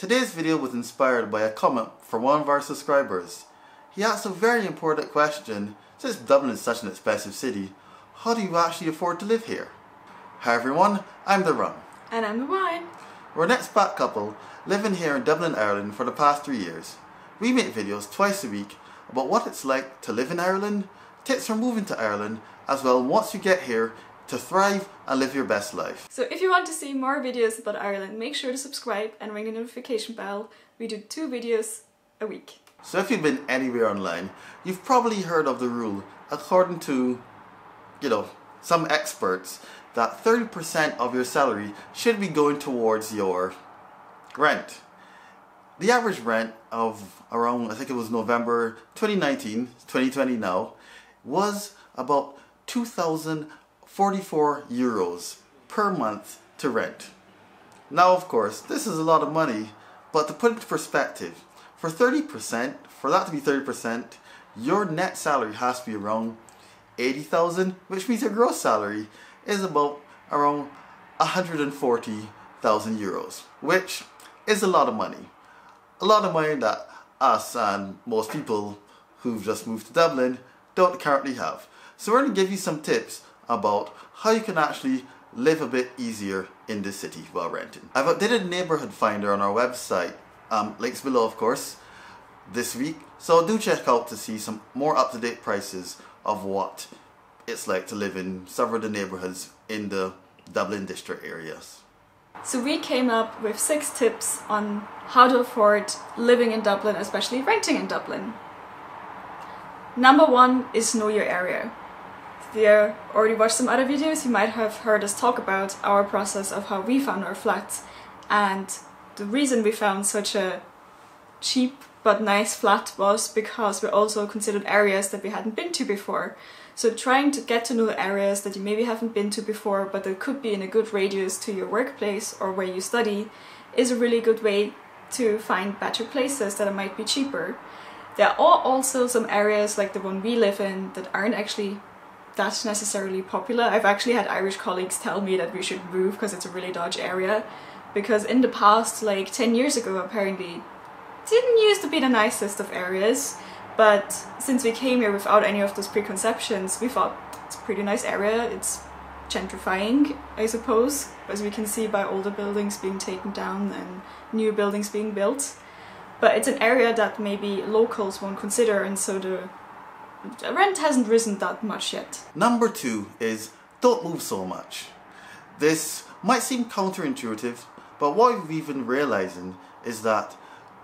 Today's video was inspired by a comment from one of our subscribers. He asked a very important question: since Dublin is such an expensive city, how do you actually afford to live here? Hi everyone, I'm the Rum. And I'm the Wine. We're an expat couple living here in Dublin, Ireland for the past 3 years. We make videos twice a week about what it's like to live in Ireland, tips for moving to Ireland, as well once you get here to thrive and live your best life. So if you want to see more videos about Ireland, make sure to subscribe and ring the notification bell. We do 2 videos a week. So if you've been anywhere online, you've probably heard of the rule, according to, some experts, that 30% of your salary should be going towards your rent. The average rent of around, I think it was November 2019, 2020 now, was about €2,044 per month to rent. Now of course, this is a lot of money, but to put it into perspective, for that to be 30%, your net salary has to be around 80,000, which means your gross salary is about around 140,000 euros, which is a lot of money. A lot of money that us and most people who've just moved to Dublin don't currently have. So we're going to give you some tips about how you can actually live a bit easier in this city while renting. I've updated Neighbourhood Finder on our website, links below of course, this week. So do check out to see some more up-to-date prices of what it's like to live in several of the neighbourhoods in the Dublin district areas. So we came up with 6 tips on how to afford living in Dublin, especially renting in Dublin. Number 1 is know your area. If you already watched some other videos, you might have heard us talk about our process of how we found our flat. And the reason we found such a cheap but nice flat was because we also considered areas that we hadn't been to before. So trying to get to know areas that you maybe haven't been to before, but that could be in a good radius to your workplace or where you study, is a really good way to find better places that might be cheaper. There are also some areas like the one we live in that aren't actually that necessarily popular. I've actually had Irish colleagues tell me that we should move because it's a really dodgy area, because in the past, like 10 years ago apparently, didn't used to be the nicest of areas, but since we came here without any of those preconceptions, we thought it's a pretty nice area. It's gentrifying, I suppose, as we can see by older buildings being taken down and new buildings being built. But it's an area that maybe locals won't consider, and so the rent hasn't risen that much yet. Number 2 is don't move so much. This might seem counterintuitive, but what we've been realizing is that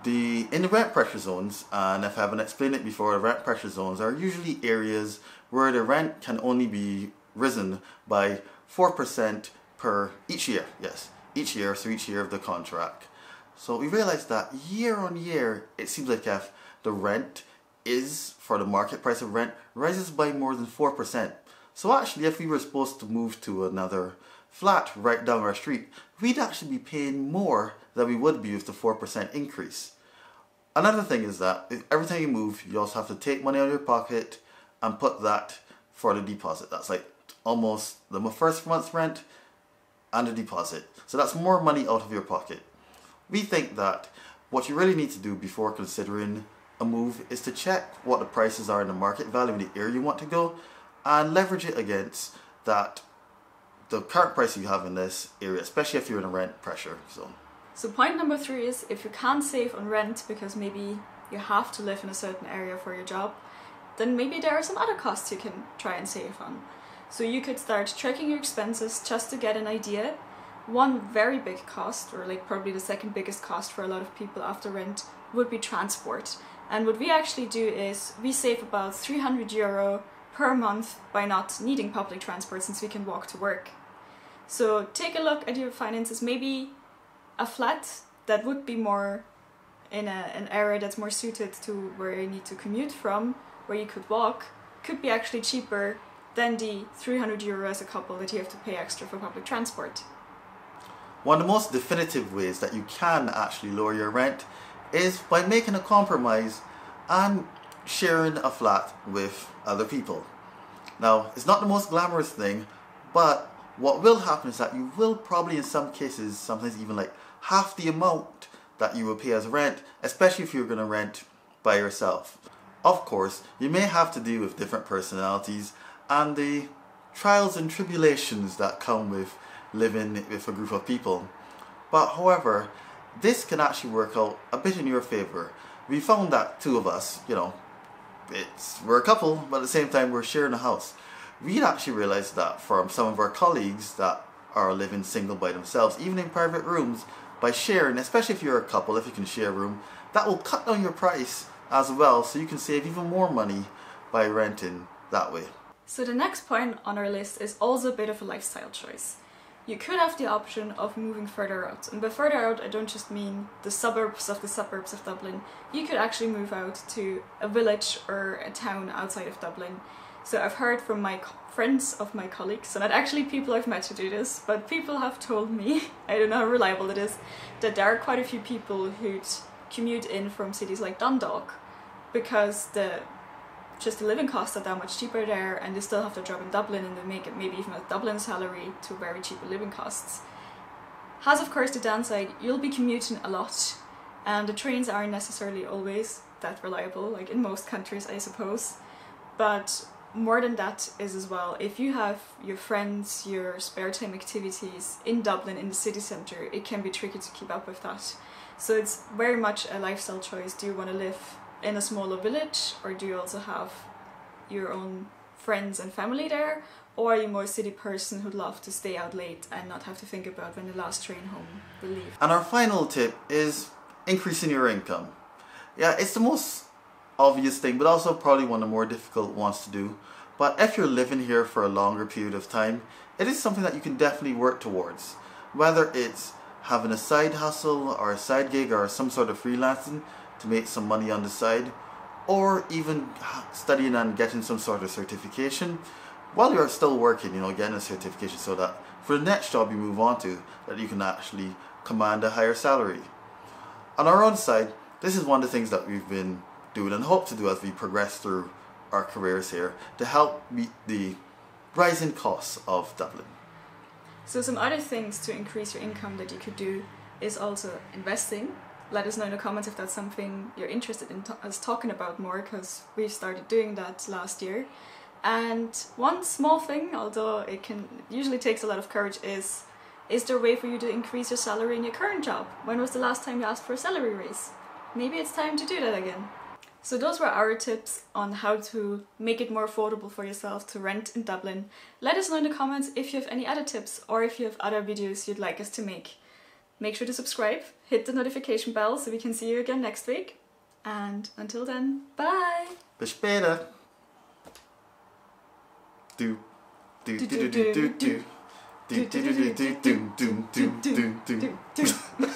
in the rent pressure zones, and if I haven't explained it before, the rent pressure zones are usually areas where the rent can only be risen by 4% per each year. Yes, each year, so each year of the contract. So we realized that year on year, it seems like if the rent is, for the market price of rent, rises by more than 4%. So actually, if we were supposed to move to another flat right down our street, we'd actually be paying more than we would be with the 4% increase. Another thing is that every time you move, you also have to take money out of your pocket and put that for the deposit. That's like almost the first month's rent and the deposit. So that's more money out of your pocket. We think that what you really need to do before considering a move is to check what the prices are in the market value in the area you want to go, and leverage it against the current price you have in this area, especially if you're in a rent pressure zone. So point number 3 is, if you can't save on rent because maybe you have to live in a certain area for your job, then maybe there are some other costs you can try and save on. So you could start tracking your expenses just to get an idea. One very big cost, or like probably the second biggest cost for a lot of people after rent, would be transport. And what we actually do is we save about €300 per month by not needing public transport, since we can walk to work. So take a look at your finances. Maybe a flat that would be more in an area that's more suited to where you need to commute from, where you could walk, could be actually cheaper than the €300 a couple that you have to pay extra for public transport. One of the most definitive ways that you can actually lower your rent is by making a compromise and sharing a flat with other people. Now, it's not the most glamorous thing, but what will happen is that you will probably in some cases, sometimes even like half the amount that you will pay as rent, especially if you're going to rent by yourself. Of course, you may have to deal with different personalities and the trials and tribulations that come with living with a group of people. But however, this can actually work out a bit in your favor. We found that two of us, we're a couple, but at the same time we're sharing a house. We'd actually realized that from some of our colleagues that are living single by themselves, even in private rooms, by sharing, especially if you're a couple, if you can share a room, that will cut down your price as well, so you can save even more money by renting that way. So the next point on our list is also a bit of a lifestyle choice. You could have the option of moving further out, and by further out I don't just mean the suburbs of Dublin. You could actually move out to a village or a town outside of Dublin. So I've heard from my friends of my colleagues, so not actually people I've met to do this, but people have told me, I don't know how reliable it is, that there are quite a few people who'd commute in from cities like Dundalk because the living costs are that much cheaper there, and they still have to job in Dublin, and they make it maybe even a Dublin salary to very cheap living costs. Has of course the downside, you'll be commuting a lot, and the trains aren't necessarily always that reliable, like in most countries I suppose. But more than that is as well, if you have your friends, your spare time activities in Dublin, in the city centre, it can be tricky to keep up with that. So it's very much a lifestyle choice. Do you want to live in a smaller village, or do you also have your own friends and family there, or are you more a city person who'd love to stay out late and not have to think about when the last train home will leave? And our final tip is increasing your income. Yeah, it's the most obvious thing, but also probably one of the more difficult ones to do. But if you're living here for a longer period of time, it is something that you can definitely work towards. Whether it's having a side hustle or a side gig or some sort of freelancing to make some money on the side, or even studying and getting some sort of certification while you're still working, getting a certification so that for the next job you move on to, that you can actually command a higher salary. On our own side, this is one of the things that we've been doing and hope to do as we progress through our careers here to help meet the rising costs of Dublin. So some other things to increase your income that you could do is also investing. Let us know in the comments if that's something you're interested in us talking about more, because we started doing that last year. And one small thing, although it usually takes a lot of courage, is there a way for you to increase your salary in your current job? When was the last time you asked for a salary raise? Maybe it's time to do that again. So those were our tips on how to make it more affordable for yourself to rent in Dublin. Let us know in the comments if you have any other tips, or if you have other videos you'd like us to make. Make sure to subscribe, hit the notification bell so we can see you again next week. And until then, bye! Bis später! Do do do do do do do do do do do do do do do do do